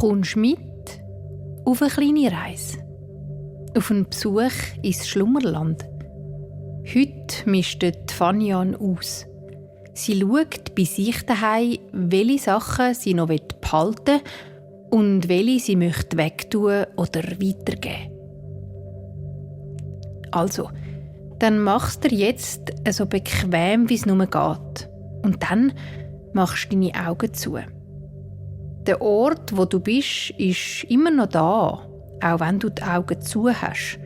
kommst mit auf eine kleine Reise. Auf einen Besuch ins Schlummerland. Heute mistet Fanian aus. Sie schaut bei sich daheim, welche Sachen sie noch behalten will und welche sie möchte wegtun oder weitergeben. Also, dann machst du dir jetzt so bequem, wie es nur geht. Und dann machst du deine Augen zu. Der Ort, wo du bist, ist immer noch da, auch wenn du die Augen zu hast.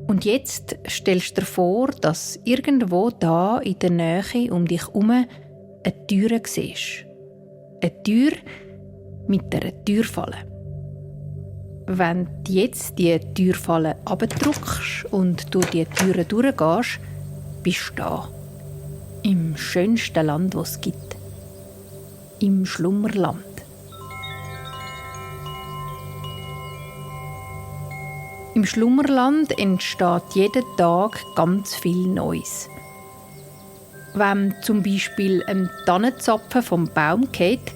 Und jetzt stellst du dir vor, dass irgendwo da in der Nähe um dich herum eine Tür siehst. Eine Tür mit einer Türfalle. Wenn du jetzt die Türfalle abdrückst und durch die Türen durchgehst, bist du da. Im schönsten Land, das es gibt. Im Schlummerland. Im Schlummerland entsteht jeden Tag ganz viel Neues. Wenn zum Beispiel ein Tannenzapfen vom Baum geht,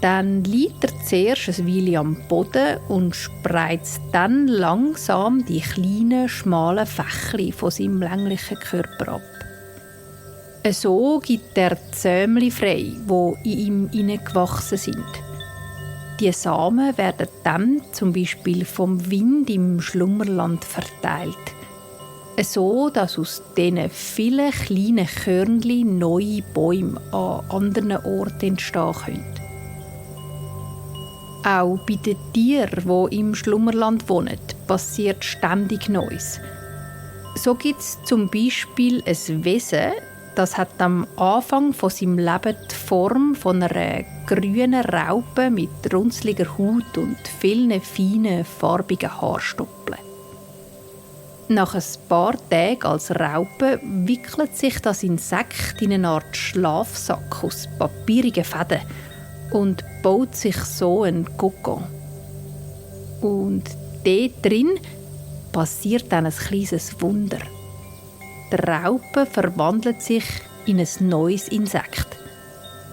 dann liegt er zuerst ein Weile am Boden und spreizt dann langsam die kleinen, schmalen Fächli von seinem länglichen Körper ab. So gibt er Zäumchen frei, die in ihm hineingewachsen sind. Die Samen werden dann zum Beispiel vom Wind im Schlummerland verteilt. So, dass aus diesen vielen kleinen Körnchen neue Bäume an anderen Orten entstehen können. Auch bei den Tieren, die im Schlummerland wohnen, passiert ständig Neues. So gibt es zum Beispiel ein Wesen, das hat am Anfang von seinem Leben die Form von einer grünen Raupe mit runzliger Haut und vielen feinen, farbigen Haarstoppeln. Nach ein paar Tagen als Raupe wickelt sich das Insekt in eine Art Schlafsack aus papierigen Fäden und baut sich so einen Kokon. Und dort drin passiert dann ein kleines Wunder. Die Raupe verwandelt sich in ein neues Insekt.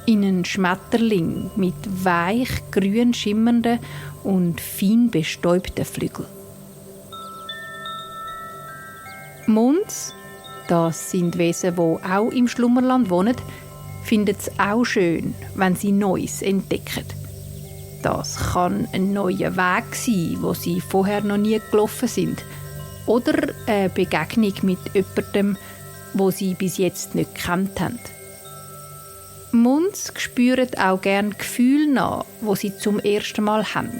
In einen Schmetterling mit weich grün schimmernden und fein bestäubten Flügeln. Mons, das sind Wesen, die auch im Schlummerland wohnen, finden es auch schön, wenn sie Neues entdecken. Das kann ein neuer Weg sein, wo sie vorher noch nie gelaufen sind. Oder eine Begegnung mit jemandem, wo sie bis jetzt nicht gekannt haben. Mons spüren auch gerne Gefühle nach, die sie zum ersten Mal haben.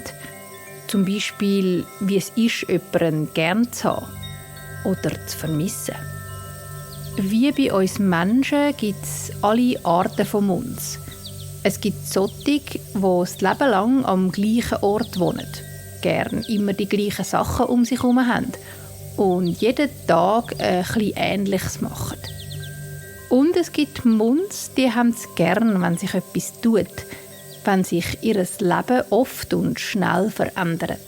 Zum Beispiel, wie es ist, jemanden gern zu haben oder zu vermissen. Wie bei uns Menschen gibt es alle Arten von Mons. Es gibt solche, die das Leben lang am gleichen Ort wohnen, gern immer die gleichen Sachen um sich herum haben und jeden Tag etwas Ähnliches machen. Und es gibt Mons, die haben es gern, wenn sich etwas tut, wenn sich ihr Leben oft und schnell verändert.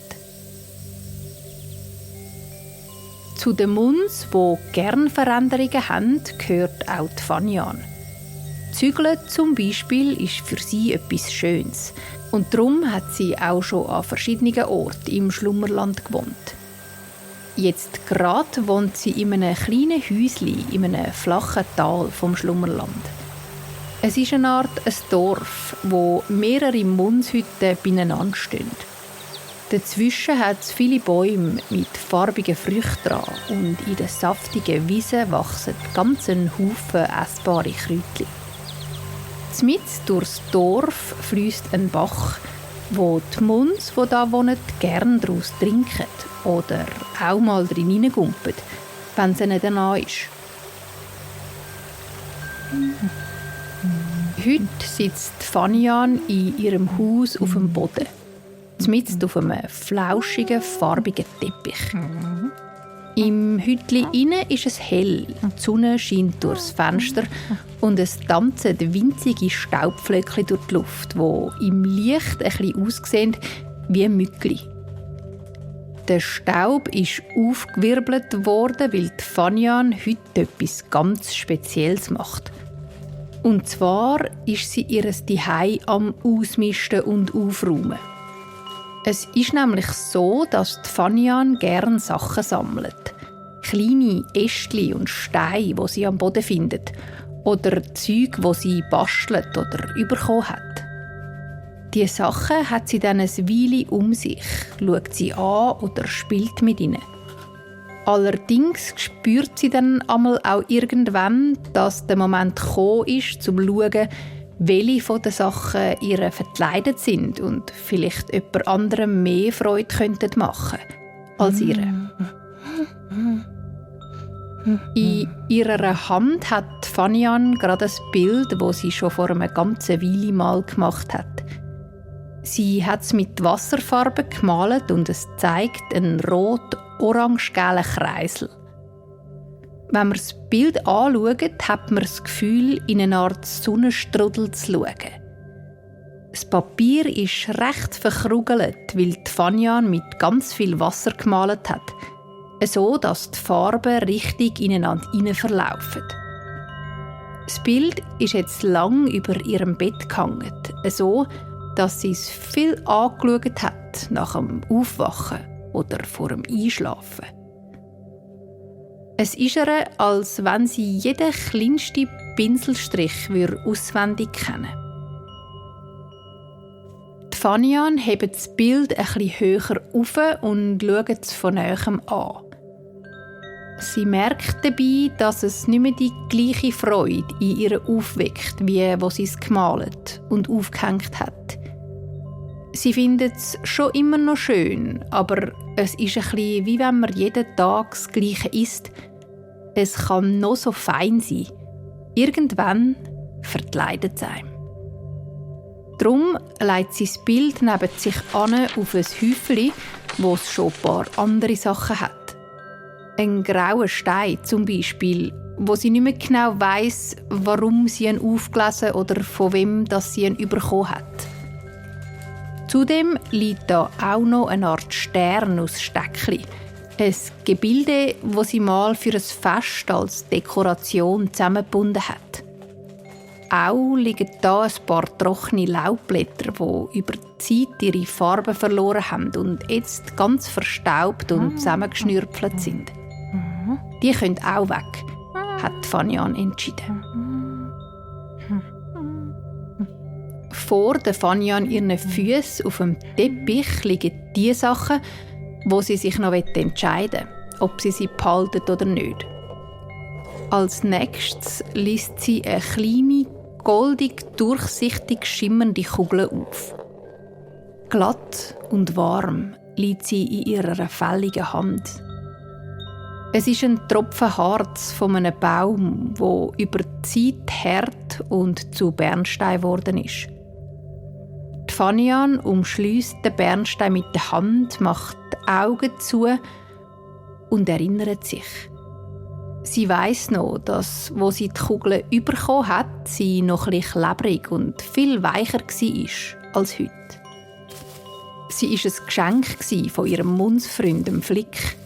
Zu den Mons, die gerne Veränderungen haben, gehört auch die Fanian. Zügeln zum Beispiel ist für sie etwas Schönes. Und darum hat sie auch schon an verschiedenen Orten im Schlummerland gewohnt. Jetzt gerade wohnt sie in einem kleinen Häuschen in einem flachen Tal vom Schlummerland. Es ist eine Art ein Dorf, wo mehrere Monshütten beieinander stehen. Dazwischen hat es viele Bäume mit farbigen Früchten dran und in den saftigen Wiesen wachsen ganz ein Haufen essbare Kräutchen. Mitten durchs Dorf fließt ein Bach, wo die Mons, die hier wohnen, gerne daraus trinken oder auch mal drin hineingumpen, wenn es ihnen danach ist. Heute sitzt Fanian in ihrem Haus auf dem Boden, mitten auf einem flauschigen, farbigen Teppich. Im Hütli innen ist es hell, die Sonne scheint durchs Fenster und es tanzen winzige Staubfleckchen durch die Luft, die im Licht ein bisschen aussehen wie Mückli. Der Staub ist aufgewirbelt worden, weil die Fanian heute etwas ganz Spezielles macht. Und zwar ist sie ihr Zuhause am Ausmisten und Aufräumen. Es ist nämlich so, dass die Fanian gerne Sachen sammelt. Kleine Ästchen und Steine, die sie am Boden findet. Oder Zeug, die sie bastelt oder bekommen hat. Diese Sachen hat sie dann eine Weile um sich, schaut sie an oder spielt mit ihnen. Allerdings spürt sie dann einmal auch irgendwann, dass der Moment gekommen ist, um zu schauen, welche von den Sachen ihr verkleidet sind und vielleicht jemand anderem mehr Freude machen als ihr. In ihrer Hand hat Fanian gerade ein Bild, das sie schon vor einer ganzen Weile mal gemacht hat. Sie hat es mit Wasserfarbe gemalt und es zeigt einen rot-orange-gelben Kreisel. Wenn man das Bild anschaut, hat man das Gefühl, in eine Art Sonnenstrudel zu schauen. Das Papier ist recht verkrugelt, weil die Fanian mit ganz viel Wasser gemalt hat, so dass die Farben richtig ineinander verlaufen. Das Bild ist jetzt lang über ihrem Bett gehangen, so dass sie es viel angeschaut hat nach dem Aufwachen oder vor dem Einschlafen. Es ist ihr, als wenn sie jeden kleinsten Pinselstrich auswendig kennen würde. Die Fanian hebt das Bild etwas höher auf und schaut es von Nähem an. Sie merkt dabei, dass es nicht mehr die gleiche Freude in ihr aufweckt, wie wo sie es gemalt und aufgehängt hat. Sie findet es schon immer noch schön, aber es ist ein bisschen, wie wenn man jeden Tag das Gleiche isst. Es kann noch so fein sein. Irgendwann verkleidet es einem. Darum legt sie das Bild neben sich an auf ein Häufchen, wo es schon ein paar andere Sachen hat. Ein grauer Stein zum Beispiel, wo sie nicht mehr genau weiss, warum sie ihn aufgelesen oder von wem das sie ihn bekommen hat. Zudem liegt da auch noch eine Art Stern aus Steckli. Ein Gebilde, das sie mal für ein Fest als Dekoration zusammengebunden hat. Auch liegen da ein paar trockene Laubblätter, die über die Zeit ihre Farbe verloren haben und jetzt ganz verstaubt und zusammengeschnürpelt sind. Die können auch weg, hat Fanian entschieden. Vor der Fanian ihren Füßen auf dem Teppich liegen die Sachen, wo sie sich noch entscheiden will, ob sie behalten oder nicht. Als nächstes liest sie eine kleine, goldig durchsichtig schimmernde Kugel auf. Glatt und warm liegt sie in ihrer fälligen Hand. Es ist ein Tropfen Harz von einem Baum, der über die Zeit hart und zu Bernstein geworden ist. Die Fanian umschliesst den Bernstein mit der Hand, macht die Augen zu und erinnert sich. Sie weiss noch, dass, wo sie die Kugel bekommen hat, sie noch ein bisschen klebrig und viel weicher war als heute. Sie war ein Geschenk von ihrem Mundsfreund, dem Flick.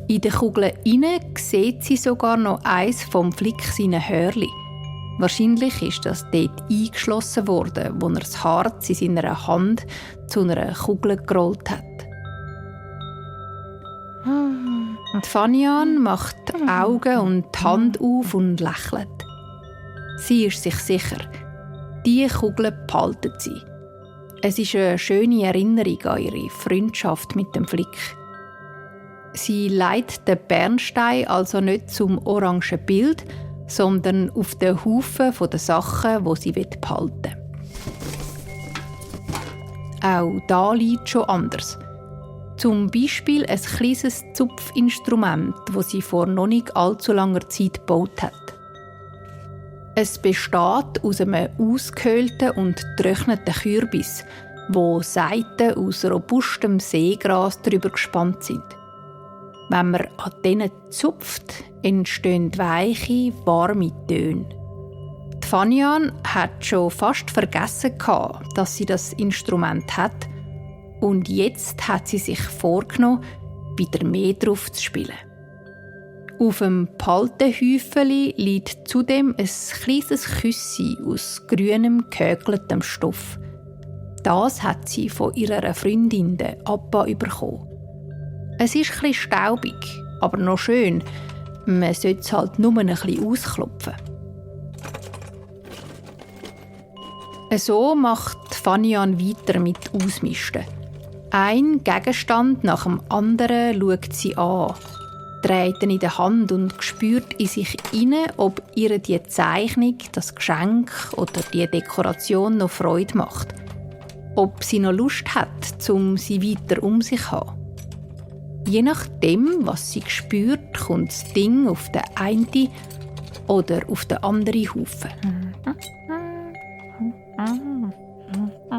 In der Kugel inne sieht sie sogar noch eins vom Flick seine Hörli. Wahrscheinlich ist das dort eingeschlossen worden, wo er das Harz in seiner Hand zu einer Kugel gerollt hat. Die Fanian macht die Augen und die Hand auf und lächelt. Sie ist sich sicher, diese Kugel behaltet sie. Es ist eine schöne Erinnerung an ihre Freundschaft mit dem Flick. Sie legt den Bernstein also nicht zum orangen Bild, sondern auf den Haufen der Sachen, die sie behalten will. Auch da liegt schon anders. Zum Beispiel ein kleines Zupfinstrument, das sie vor noch nicht allzu langer Zeit gebaut hat. Es besteht aus einem ausgehöhlten und getrockneten Kürbis, wo Saiten aus robustem Seegras darüber gespannt sind. Wenn man an denen zupft, entstehen weiche, warme Töne. Die Fanian hat schon fast vergessen, dass sie das Instrument hat, und jetzt hat sie sich vorgenommen, wieder mehr drauf zu spielen. Auf dem Paltenhäufeli liegt zudem ein kleines Küssi aus grünem, gehäkeltem Stoff. Das hat sie von ihrer Freundin, der Appa, bekommen. Es ist etwas staubig, aber noch schön. Man sollte es halt nur ein bisschen ausklopfen. So macht Fanian weiter mit Ausmisten. Ein Gegenstand nach dem anderen schaut sie an, dreht ihn in der Hand und spürt in sich hinein, ob ihr die Zeichnung, das Geschenk oder die Dekoration noch Freude macht. Ob sie noch Lust hat, sie weiter um sich zu haben. Je nachdem, was sie spürt, kommt das Ding auf den einen oder auf den anderen Haufen.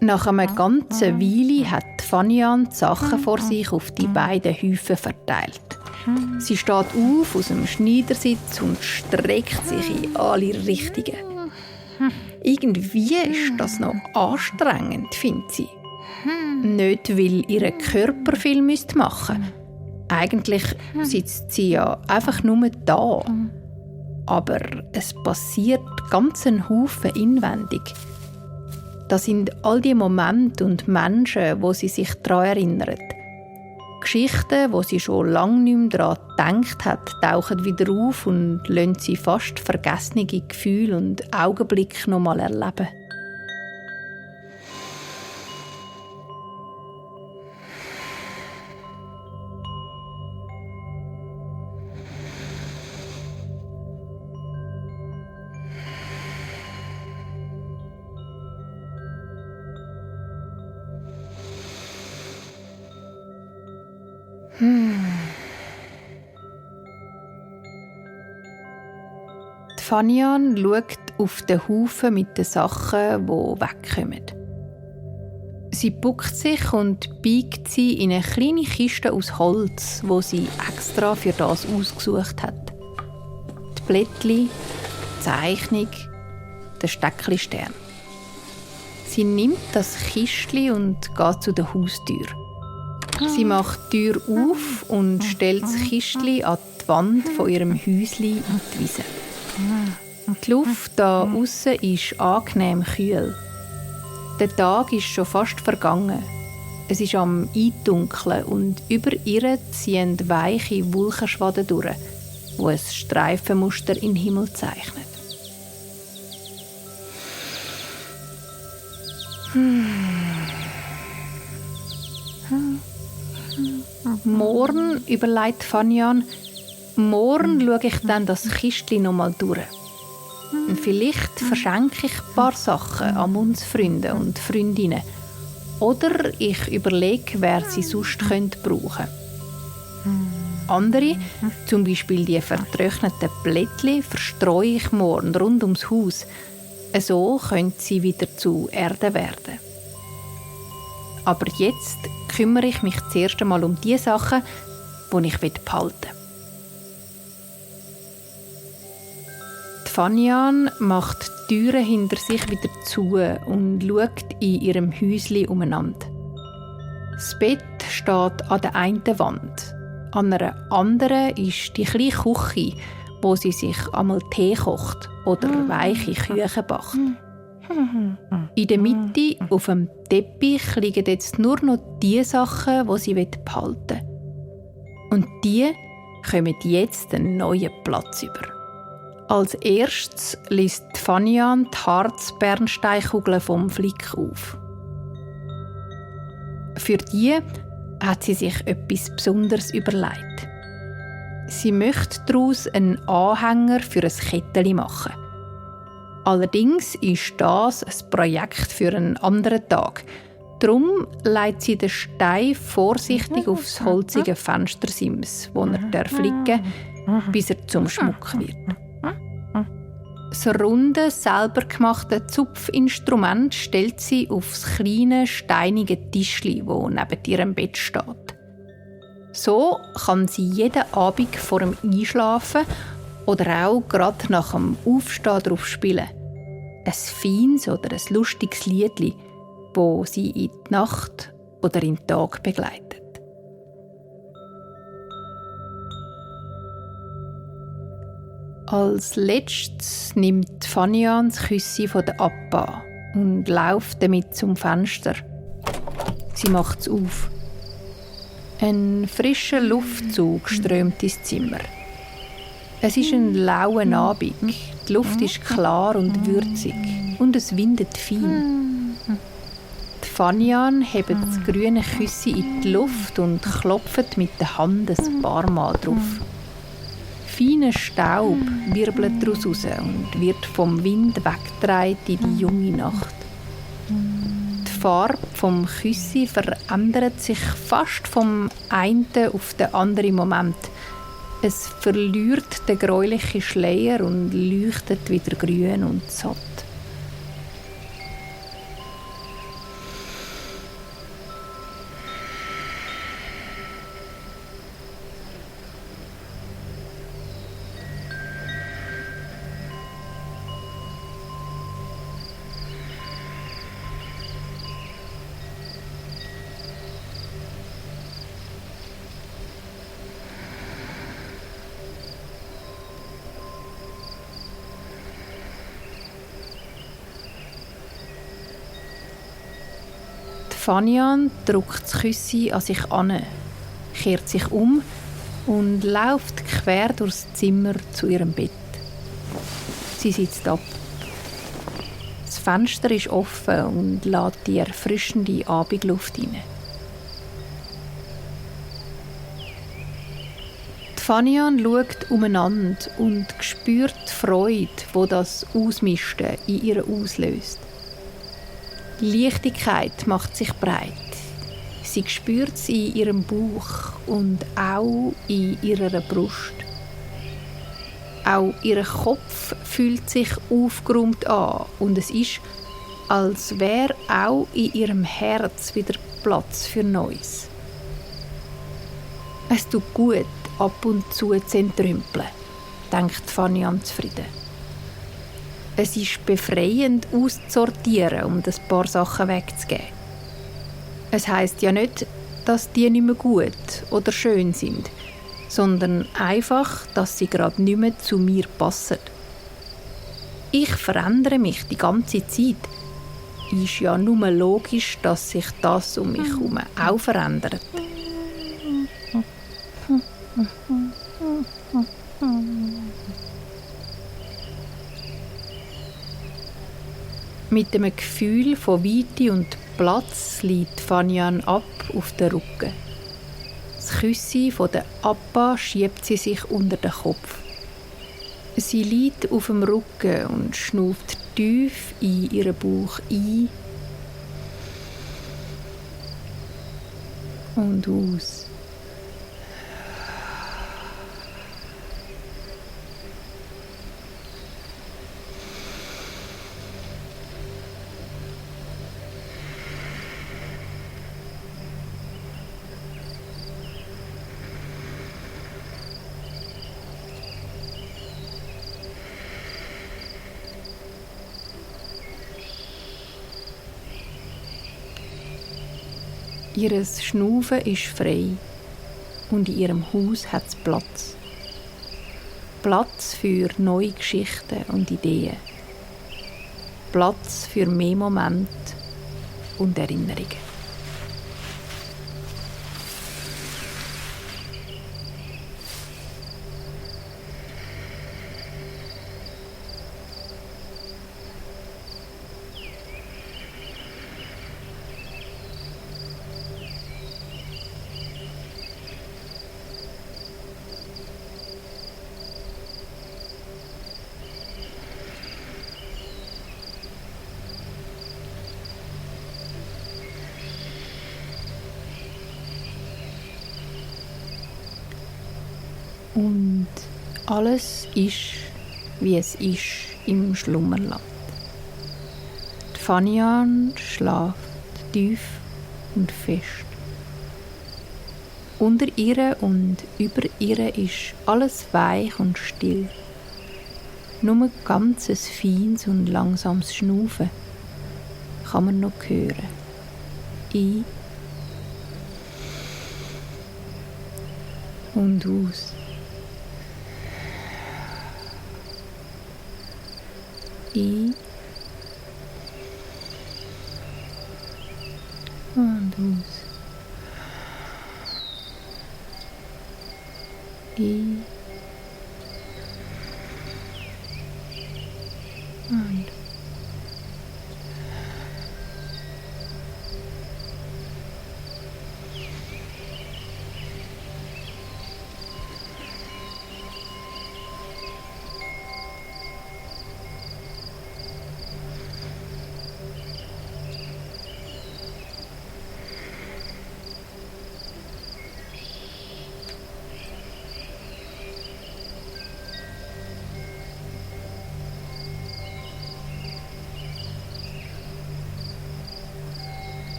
Nach einer ganzen Weile hat Fanian die Sachen vor sich auf die beiden Häufen verteilt. Sie steht auf aus dem Schneidersitz und streckt sich in alle Richtungen. Irgendwie ist das noch anstrengend, findet sie. Nicht, weil ihr Körper viel machen müsste. Eigentlich sitzt sie ja einfach nur da. Aber es passiert ganz ein Haufen inwendig. Das sind all die Momente und Menschen, wo sie sich daran erinnert. Geschichten, wo sie schon lange nicht mehr daran gedacht hat, tauchen wieder auf und lassen sie fast vergessene Gefühle und Augenblicke noch mal erleben. Fanian schaut auf den Haufen mit den Sachen, die wegkommen. Sie bückt sich und biegt sie in eine kleine Kiste aus Holz, wo sie extra für das ausgesucht hat. Die Blättchen, die Zeichnung, der Steckli-Stern. Sie nimmt das Kistchen und geht zu der Haustür. Sie macht die Tür auf und stellt das Kistchen an die Wand von ihrem Häuschen in die Wiese. Die Luft da aussen ist angenehm kühl. Der Tag ist schon fast vergangen. Es ist am Eindunkeln und über ihr ziehen weiche Wolkenschwaden durch, die ein Streifenmuster in den Himmel zeichnen. Morgen, überlegt Fanian, morgen schaue ich dann das Kistchen noch mal durch. Vielleicht verschenke ich ein paar Sachen an uns Freunde und Freundinnen. Oder ich überlege, wer sie sonst brauchen könnte. Andere, zum Beispiel die vertrockneten Blättchen, verstreue ich morgen rund ums Haus. So können sie wieder zu Erde werden. Aber jetzt kümmere ich mich zuerst einmal um die Sachen, die ich behalten will. Fanian macht die Türen hinter sich wieder zu und schaut in ihrem Häuschen umeinander. Das Bett steht an der einen Wand. An einer anderen ist die kleine Küche, wo sie sich einmal Tee kocht oder weiche Küche backt. In der Mitte, auf dem Teppich, liegen jetzt nur noch die Sachen, die sie behalten will. Und die kommen jetzt einen neuen Platz über. Als erstes liest Fanian die Harz-Bernsteinkugel vom Flick auf. Für die hat sie sich etwas Besonderes überlegt. Sie möchte daraus einen Anhänger für ein Kettchen machen. Allerdings ist das ein Projekt für einen anderen Tag. Darum legt sie den Stein vorsichtig aufs holzige Fenstersims, wo er flicken darf, bis er zum Schmuck wird. Das runde, selber gemachte Zupfinstrument stellt sie auf das kleine, steinige Tischchen, das neben ihrem Bett steht. So kann sie jeden Abend vor dem Einschlafen oder auch gerade nach dem Aufstehen darauf spielen. Ein feines oder ein lustiges Liedli, das sie in die Nacht oder in den Tag begleitet. Als letztes nimmt Fanian das Küsschen von der Appa und läuft damit zum Fenster. Sie macht es auf. Ein frischer Luftzug strömt ins Zimmer. Es ist ein lauer Abend. Die Luft ist klar und würzig und es windet fein. Die Fanian hebt das grüne Küssi in die Luft und klopft mit der Hand ein paar Mal drauf. Feiner Staub wirbelt daraus raus und wird vom Wind weggetragen in die junge Nacht. Die Farbe vom Küssi verändert sich fast vom einen auf den anderen Moment. Es verliert den gräulichen Schleier und leuchtet wieder grün und satt. Fanian drückt das Küssi an sich an, kehrt sich um und läuft quer durchs Zimmer zu ihrem Bett. Sie sitzt ab. Das Fenster ist offen und lässt die erfrischende Abendluft hinein. Fanian schaut umeinander und spürt die Freude, die das Ausmisten in ihr auslöst. Die Leichtigkeit macht sich breit. Sie spürt sie in ihrem Bauch und auch in ihrer Brust. Auch ihr Kopf fühlt sich aufgeräumt an und es ist, als wäre auch in ihrem Herz wieder Platz für Neues. Es tut gut, ab und zu zu entrümpeln, denkt Fanian zufrieden. Es ist befreiend auszusortieren, um ein paar Sachen wegzugeben. Es heisst ja nicht, dass die nicht mehr gut oder schön sind, sondern einfach, dass sie gerade nicht mehr zu mir passen. Ich verändere mich die ganze Zeit. Ist ja nur logisch, dass sich das um mich herum auch verändert. Mit dem Gefühl von Weite und Platz liegt Fanian ab auf den Rücken. Das Küssi von der Appa schiebt sie sich unter den Kopf. Sie liegt auf dem Rücken und schnauft tief in ihren Bauch ein und aus. Ihr Schnaufen ist frei und in ihrem Haus hat es Platz. Platz für neue Geschichten und Ideen. Platz für mehr Momente und Erinnerungen. Und alles ist, wie es ist im Schlummerland. Die Fanian schläft tief und fest. Unter ihr und über ihr ist alles weich und still. Nur ganz ein feines und langsames Schnaufen kann man noch hören. Ein und aus. Ein und aus. Ein